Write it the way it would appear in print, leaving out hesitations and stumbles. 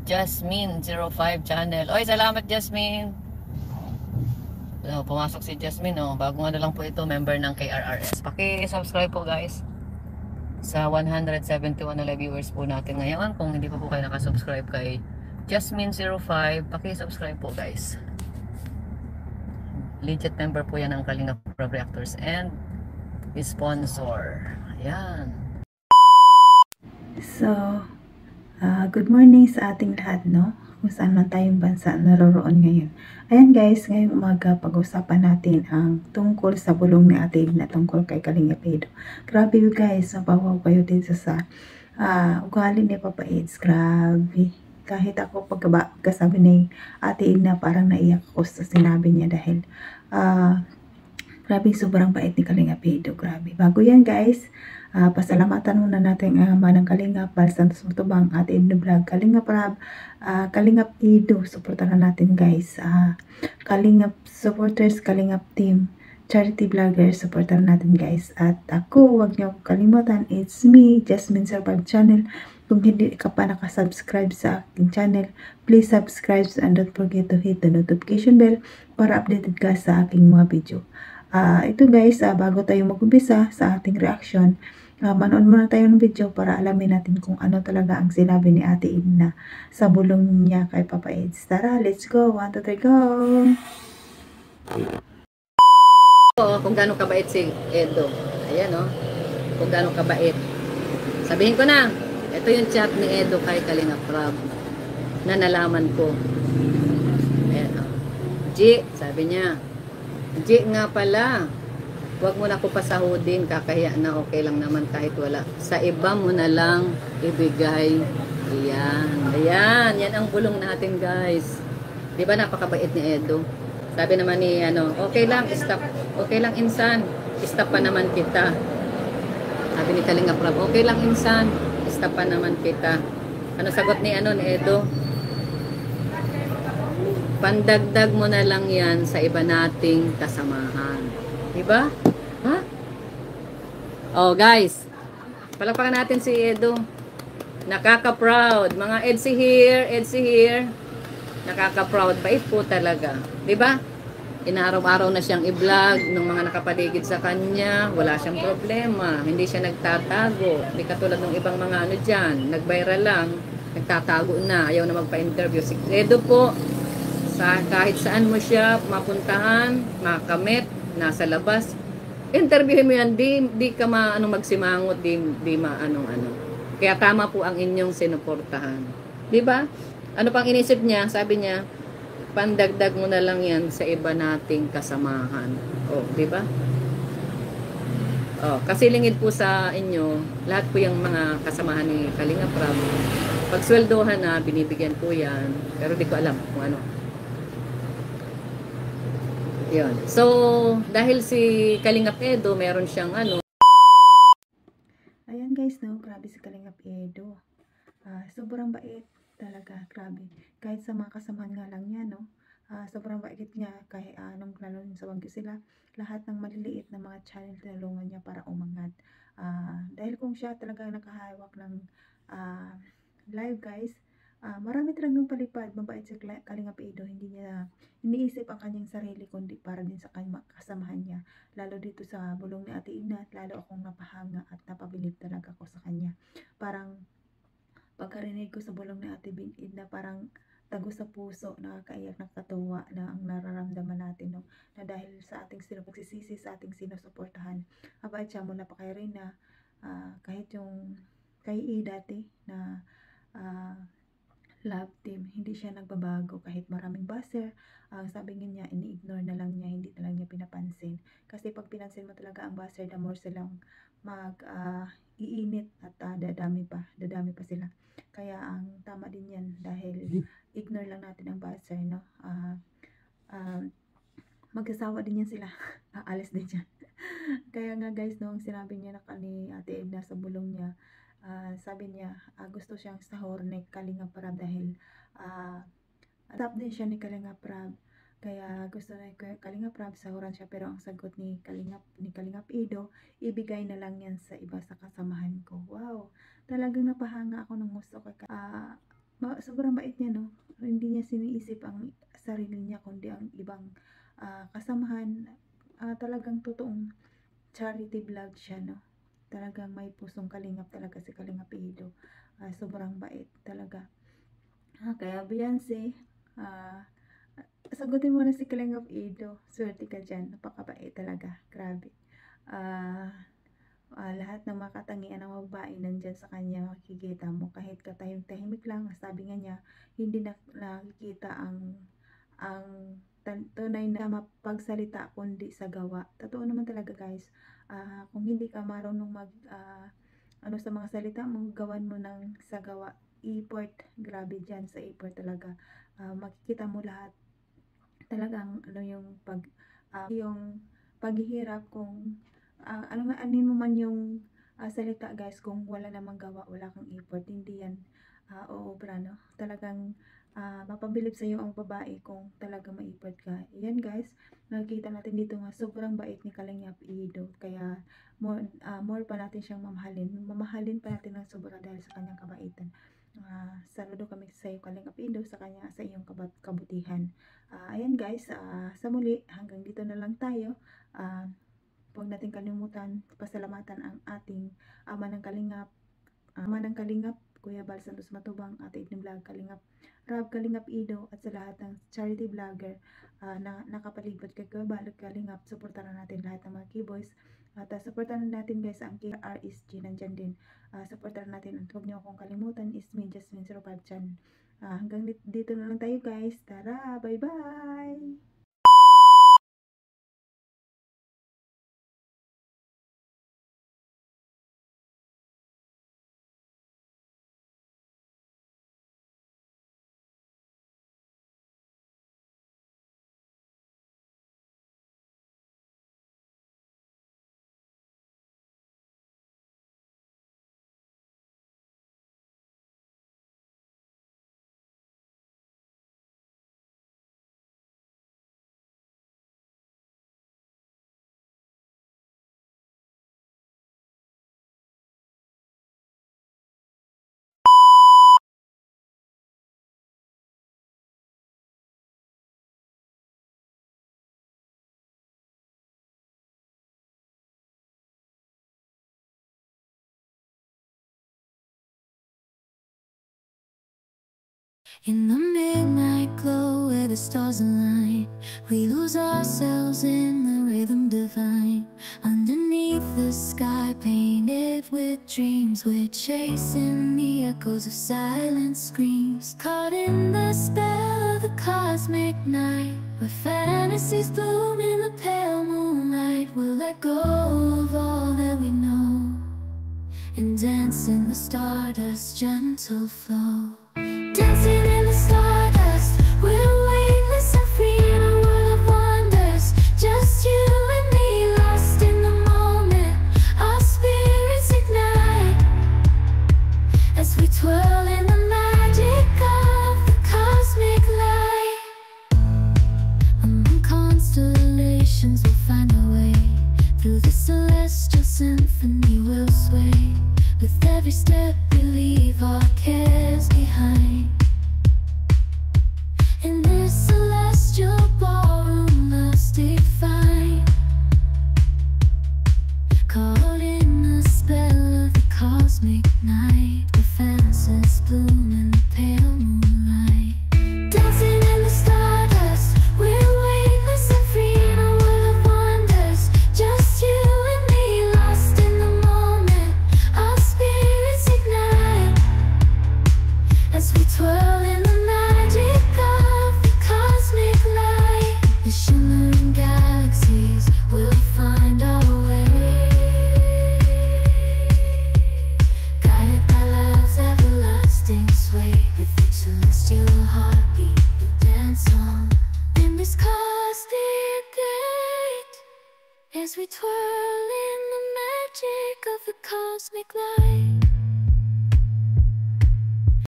Jasmine05 channel. Oy, salamat Jasmine. So, pumasok si Jasmine, oh. Bago nga na lang po ito, member ng KRRS. Paki-subscribe po guys sa 171 na live viewers po natin ngayon. Kung hindi pa po kayo nakasubscribe kay Jasmine05, paki-subscribe po guys. Legit member po yan ng Kalinga Prab Reactors and sponsor. Ayan. So, good morning sa ating lahat, no? Kung saan man tayong bansa naroroon ngayon. Ayan guys, ngayong umaga pag-usapan natin ang tungkol sa bulong ni Ate Igna tungkol kay Kalinga Pedro. Grabe you guys, nabawaw kayo dito sa ugali ni Papa Eds. Grabe. Kahit ako pagkasabi ni Ate Igna, parang naiyak ako sa sinabi niya dahil grabe, sobrang bait ni Kalinga Pedro. Grabe. Bago yan guys, pasalamatan muna natin ang ama ng Kalinga, Santos Matubang, Ate Edna Vlog, Kalinga Prab, Kalinga Pedro, supportahan natin guys. Kalinga supporters, Kalinga team, charity vloggers, supportahan natin guys. At ako, huwag niyo kalimutan, it's me, Jasmine05 channel. Kung hindi ka pa nakasubscribe sa aking channel, please subscribe and don't forget to hit the notification bell para updated ka sa aking mga video. Ito guys, bago tayo mag-umpisa sa ating reaction, manood muna tayo ng video para alamin natin kung ano talaga ang sinabi ni Ate Igna sa bulong niya kay Papa Eds. Tara, let's go! 1, 2, 3, go! Kung gaano kabait si Edo. Ayan o. Kung gaano kabait. Sabihin ko na, ito yung chat ni Edo kay Kalinga Prab na nalaman ko. Ayan o. G, sabi niya, G nga pala, wag mo na ko pasahudin, kakahiya na, okay lang naman kahit wala. Sa iba mo na lang ibigay. Ayan, ayan, yan ang bulong natin guys. Di ba napakabait ni Edo? Sabi naman ni, okay lang, stop. Okay lang insan, stop pa naman kita. Sabi ni Kalinga Prab, okay lang insan, stop pa naman kita. Ano sagot ni, ni Edo? Pandagdag mo na lang yan sa iba nating kasamahan. Diba? Ha? Oh guys, palakpakan natin si Edo. Nakaka-proud. Mga Edsy here. Nakaka-proud. Bait po talaga. Diba? Inaaraw-araw na siyang i-vlog ng mga nakapaligid sa kanya. Wala siyang problema. Hindi siya nagtatago. Hindi katulad ng ibang mga dyan. Nag-viral lang. Nagtatago na. Ayaw na magpa-interview. Si Edo po, kahit saan mo siya mapuntahan, makamit, nasa labas, interviewin mo yan, di ka magsimangot, di anong. Kaya tama po ang inyong sinuportahan. Di ba? Ano pang inisip niya? Sabi niya, pandagdag mo na lang yan sa iba nating kasamahan. Oh, di ba? Oh, kasi lingid po sa inyo, lahat po yung mga kasamahan ni Kalinga Prab. Pag sweldohan na, binibigyan po yan. Pero di ko alam kung ano. Yun. So, dahil si Kalinga Pedro, meron siyang Ayan guys, no, grabe si Kalinga Pedro. Sobrang bait talaga, grabe. Kahit sa mga kasamahan nga lang niya, no, sobrang bait niya, kahit lalo sa Baguio sila, lahat ng maliliit na mga channel tinulungan niya para umangat. Dahil kung siya talaga nakahawak ng live guys, marami talagang palipad, mabait si Kalinga Pedro, hindi niya iniisip ang kanyang sarili kundi para din sa kanyang kasamahan niya, lalo dito sa bulong ni Ate Igna. Lalo akong napahanga at napabilib talaga ako sa kanya. Parang pagkarinig ko sa bulong ni Ate Igna, parang tago sa puso, nakakaiyak, nakakatuwa na ang nararamdaman natin, no, na dahil sa ating pagsisisi, sa ating sinusuportahan, mabait siya mula pa kay Reyna, kahit yung kay E dati na love team, hindi siya nagbabago kahit maraming buzzer. Sabi niya, ini-ignore na lang niya, hindi na lang niya pinapansin. Kasi pag pinansin mo talaga ang buzzer, the more silang iinit at dadami pa sila. Kaya ang tama din yan, dahil ignore lang natin ang buzzer, no? Mag-asawa din yan sila. Aalis din yan. Kaya nga guys, no, ang sinabi niya ni Ate Edna sa bulong niya, sabi niya, gusto siyang sahur ni Kalinga Prab dahil top din siya ni Kalinga Prab. Kaya gusto na Kalinga Prab, sahuran siya, pero ang sagot ni Kalinga Pedro, ibigay na lang yan sa iba sa kasamahan ko. Wow, talagang napahanga ako ng gusto kay sobrang bait niya, no? Hindi niya siniisip ang sarili niya kundi ang ibang kasamahan. Talagang totoong charity vlog siya, no? Talagang may pusong kalingap talaga si Kalingap Edo. Sobrang bait talaga. Kaya Beyonce, ah, sagutin mo na si Kalingap Edo. Swerte ka dyan. Napakabait talaga. Grabe. Ah, lahat ng mga katangian ng mga babae nandyan sa kanya, makikita mo kahit katahimik lang. Sabi nga niya, hindi na nakikita ang tunay na mapagsalita kundi sa gawa. Totoo naman talaga, guys. Kung hindi ka marunong ano sa mga salita mo, gawan mo ng sa gawa. Effort, grabe dyan sa effort talaga. Makikita mo lahat talagang ano yung paghihirap kung anin mo man yung salita, guys. Kung wala namang gawa, wala kang effort, hindi yan uubra, no? Talagang mapabilib sa iyo ang babae kung talagang ma-effort ka. Yan, guys, nakikita natin dito nga sobrang bait ni Kalingap Edo, kaya more pa natin siyang mamahalin pa natin ng sobra dahil sa kanyang kabaitan. Saludo kami sa iyo, Kalingap Edo, sa iyong kabutihan. Ayan, guys, sa muli, hanggang dito na lang tayo. Huwag natin kalimutan pasalamatan ang ating ama ng Kalingap, Kuya Bal Santos Matubang, Ate Idning Vlog, Kalingap Rab, Kalingap Edo, at sa lahat ng charity vlogger na nakapalibot kay Kuya Bal, Kalingap. Suportahan natin lahat ng mga keyboys, at suportahan natin, guys, ang KRSG nandyan din. Suportahan natin, at huwag niyo akong kalimutan is me, Jasmine 05 channel. Hanggang dito na lang tayo, guys. Tara, bye bye. In the midnight glow where the stars align, we lose ourselves in the rhythm divine. Underneath the sky painted with dreams, we're chasing the echoes of silent screams. Caught in the spell of the cosmic night, where fantasies bloom in the pale moonlight. We'll let go of all that we know and dance in the stardust's gentle flow. Dancing in the stardust, we're weightless and free in a world of wonders. Just you and me, lost in the moment. Our spirits ignite as we twirl in the magic of the cosmic light. Among constellations, we'll find our way. Through the celestial symphony, we'll sway. With every step we leave our cares behind. In this celestial ballroom, love's defined. Caught in the spell of the cosmic night, where fantasies bloom in the pale moonlight. Dancing in the stardust, we're weightless and free in a world of wonders. Just you and me, lost in the moment. Our spirits ignite as we twirl in the magic of the cosmic light. The shimmering galaxies will find our way, guided by love's everlasting sway. With each celestial heartbeat, we'll dance on in this cosmic gate, as we twirl in the magic of the cosmic light.